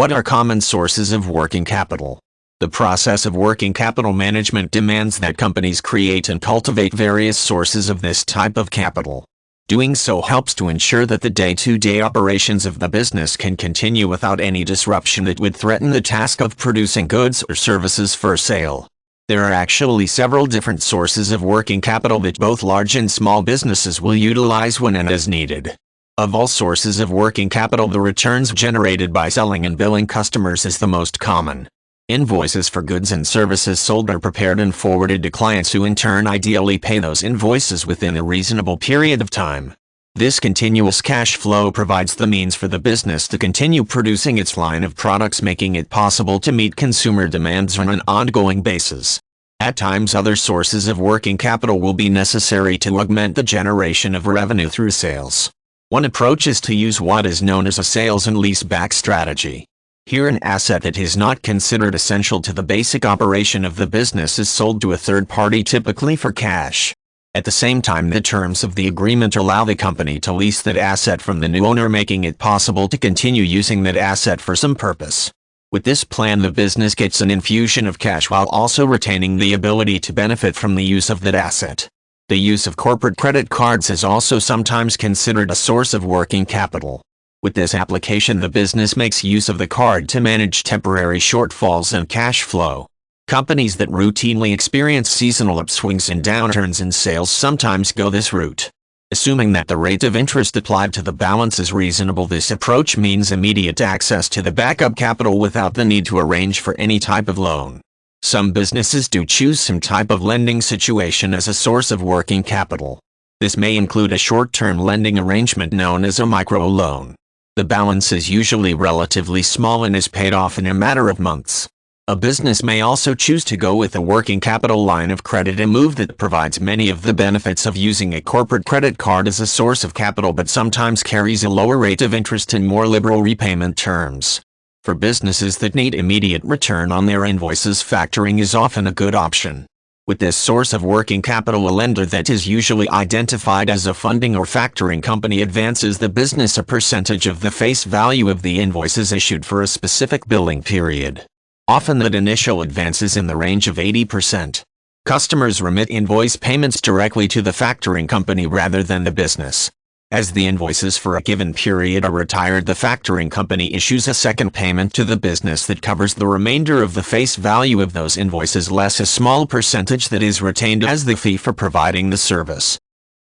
What are common sources of working capital? The process of working capital management demands that companies create and cultivate various sources of this type of capital. Doing so helps to ensure that the day-to-day operations of the business can continue without any disruption that would threaten the task of producing goods or services for sale. There are actually several different sources of working capital that both large and small businesses will utilize when and as needed. Of all sources of working capital, the returns generated by selling and billing customers is the most common. Invoices for goods and services sold are prepared and forwarded to clients who in turn ideally pay those invoices within a reasonable period of time. This continuous cash flow provides the means for the business to continue producing its line of products, making it possible to meet consumer demands on an ongoing basis. At times, other sources of working capital will be necessary to augment the generation of revenue through sales. One approach is to use what is known as a sales and leaseback strategy. Here, an asset that is not considered essential to the basic operation of the business is sold to a third party, typically for cash. At the same time, the terms of the agreement allow the company to lease that asset from the new owner, making it possible to continue using that asset for some purpose. With this plan, the business gets an infusion of cash while also retaining the ability to benefit from the use of that asset. The use of corporate credit cards is also sometimes considered a source of working capital. With this application, the business makes use of the card to manage temporary shortfalls in cash flow. Companies that routinely experience seasonal upswings and downturns in sales sometimes go this route. Assuming that the rate of interest applied to the balance is reasonable, this approach means immediate access to the backup capital without the need to arrange for any type of loan. Some businesses do choose some type of lending situation as a source of working capital. This may include a short-term lending arrangement known as a microloan. The balance is usually relatively small and is paid off in a matter of months. A business may also choose to go with a working capital line of credit, a move that provides many of the benefits of using a corporate credit card as a source of capital, but sometimes carries a lower rate of interest and more liberal repayment terms. For businesses that need immediate return on their invoices, factoring is often a good option. With this source of working capital, a lender that is usually identified as a funding or factoring company advances the business a percentage of the face value of the invoices issued for a specific billing period. Often that initial advance is in the range of 80%. Customers remit invoice payments directly to the factoring company rather than the business. As the invoices for a given period are retired, the factoring company issues a second payment to the business that covers the remainder of the face value of those invoices, less a small percentage that is retained as the fee for providing the service.